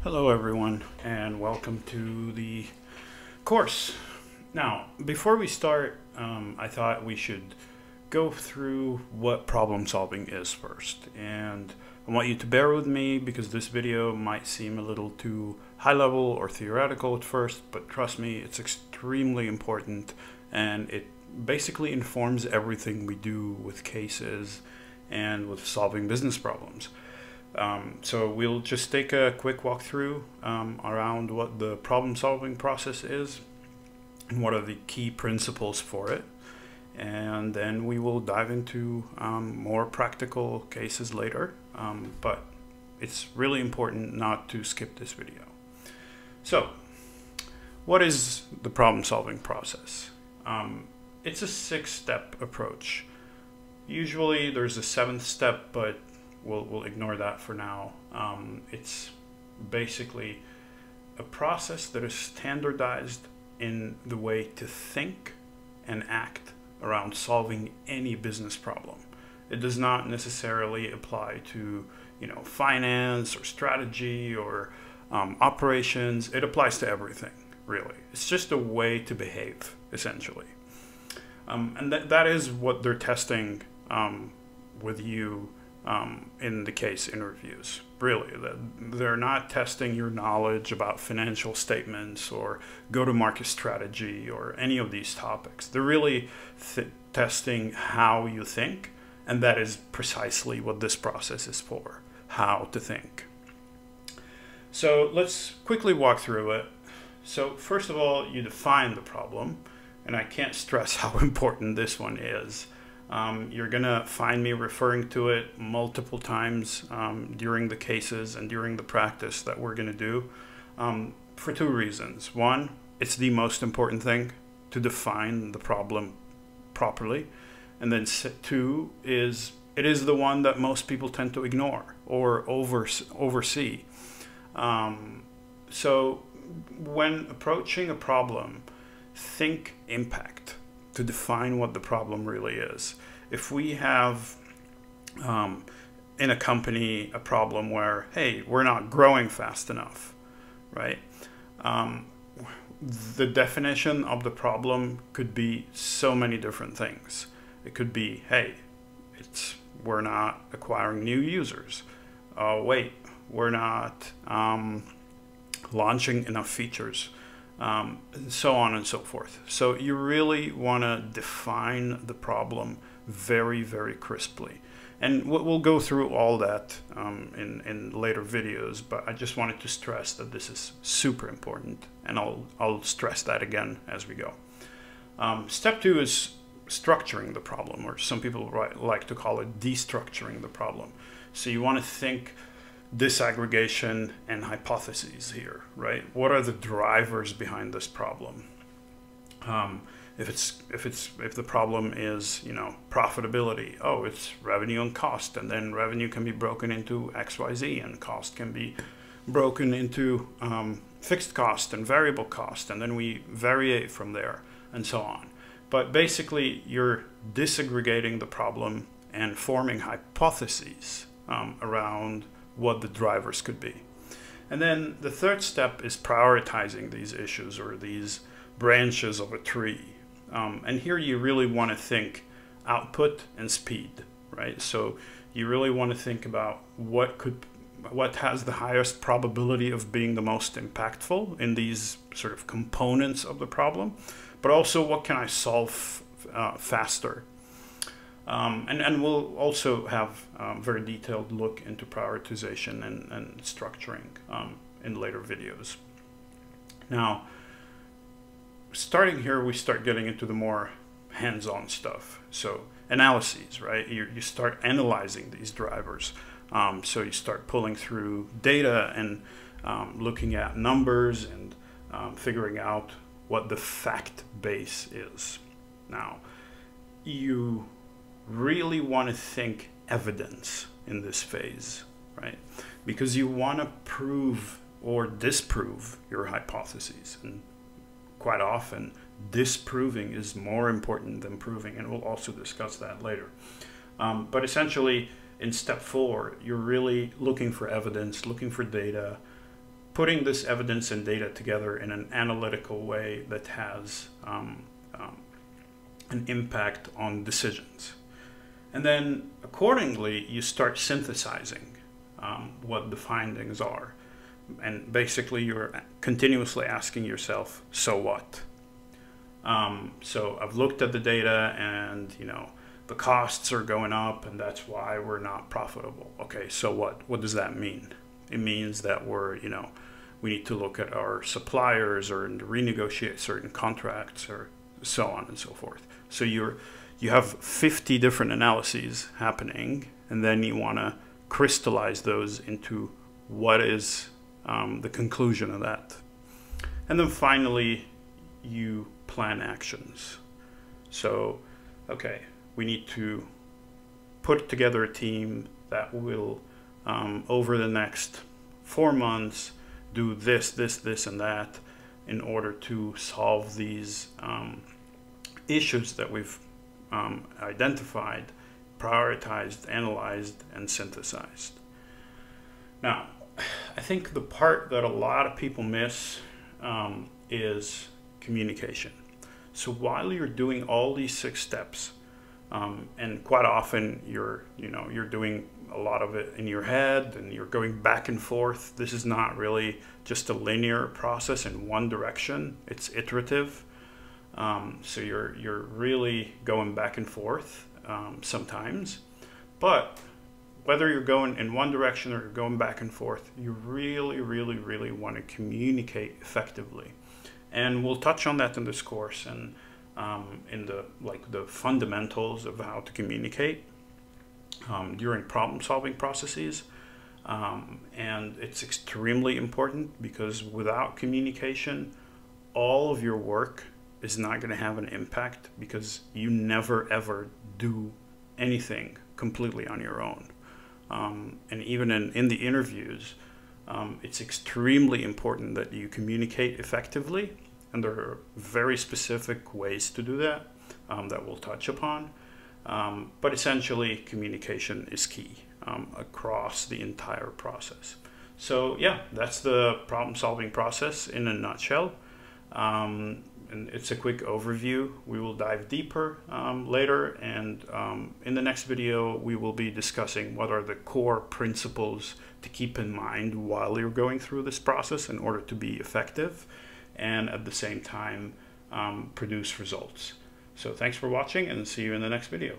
Hello everyone, and welcome to the course. Now, before we start, I thought we should go through what problem solving is first. And I want you to bear with me because this video might seem a little too high level or theoretical at first, but trust me, it's extremely important and it basically informs everything we do with cases and with solving business problems. So we'll just take a quick walkthrough around what the problem-solving process is and what are the key principles for it. And then we will dive into more practical cases later. But it's really important not to skip this video. So, what is the problem-solving process? It's a 6-step approach. Usually there's a 7th step, but we'll ignore that for now. It's basically a process that is standardized in the way to think and act around solving any business problem. It does not necessarily apply to, finance or strategy or operations. It applies to everything, really. It's just a way to behave, essentially. And that is what they're testing with you in the case interviews. Really, they're not testing your knowledge about financial statements or go-to-market strategy or any of these topics. They're really testing how you think, and that is precisely what this process is for, how to think. So let's quickly walk through it. So first of all, you define the problem, and I can't stress how important this one is. You're going to find me referring to it multiple times during the cases and during the practice that we're going to do for 2 reasons. One, it's the most important thing to define the problem properly. And then 2 is it is the one that most people tend to ignore or oversee. So when approaching a problem, think impact to define what the problem really is. If we have in a company a problem where, hey, we're not growing fast enough, right? The definition of the problem could be so many different things. It could be, hey, we're not acquiring new users. Oh, wait, we're not launching enough features. And so on and so forth. So you really want to define the problem very, very crisply. And we'll go through all that in later videos, but I just wanted to stress that this is super important, and I'll stress that again as we go. Step 2 is structuring the problem, or some people like to call it destructuring the problem. So you want to think disaggregation and hypotheses here, right? What are the drivers behind this problem? If the problem is profitability, oh, it's revenue and cost, and then revenue can be broken into XYZ, and cost can be broken into fixed cost and variable cost, and then we variate from there and so on. But basically, you're disaggregating the problem and forming hypotheses around what the drivers could be. And then the 3rd step is prioritizing these issues or these branches of a tree. And here you really want to think output and speed, right? So you really want to think about what has the highest probability of being the most impactful in these sort of components of the problem, but also what can I solve faster. And we'll also have a very detailed look into prioritization and structuring in later videos. Now, starting here, we start getting into the more hands-on stuff. So analyses, right? You start analyzing these drivers. So you start pulling through data and looking at numbers and figuring out what the fact base is. Now, you really want to think evidence in this phase, right? Because you want to prove or disprove your hypotheses. And quite often, disproving is more important than proving, and we'll also discuss that later. But essentially, in step 4, you're really looking for evidence, looking for data, putting this evidence and data together in an analytical way that has an impact on decisions. And then accordingly, you start synthesizing what the findings are. And basically, you're continuously asking yourself, so what? So I've looked at the data and, the costs are going up and that's why we're not profitable. Okay, so what? What does that mean? It means that we need to look at our suppliers or renegotiate certain contracts or so on and so forth. So you have 50 different analyses happening, and then you want to crystallize those into what is the conclusion of that. And then finally, you plan actions. So, okay, we need to put together a team that will, over the next 4 months, do this, and that in order to solve these issues that we've identified, prioritized, analyzed, and synthesized. Now, I think the part that a lot of people miss is communication. So while you're doing all these 6 steps, and quite often you're doing a lot of it in your head and you're going back and forth. This is not really just a linear process in one direction. It's iterative. So you're really going back and forth sometimes. But whether you're going in one direction or you're going back and forth, you really, really, really want to communicate effectively. And we'll touch on that in this course and in the fundamentals of how to communicate during problem-solving processes. And it's extremely important because without communication, all of your work is not going to have an impact because you never ever do anything completely on your own. And even in the interviews, it's extremely important that you communicate effectively, and there are very specific ways to do that that we'll touch upon. But essentially, communication is key across the entire process. So yeah, that's the problem-solving process in a nutshell. And it's a quick overview. We will dive deeper later, and in the next video we will be discussing what are the core principles to keep in mind while you're going through this process in order to be effective and at the same time produce results. So thanks for watching, and see you in the next video.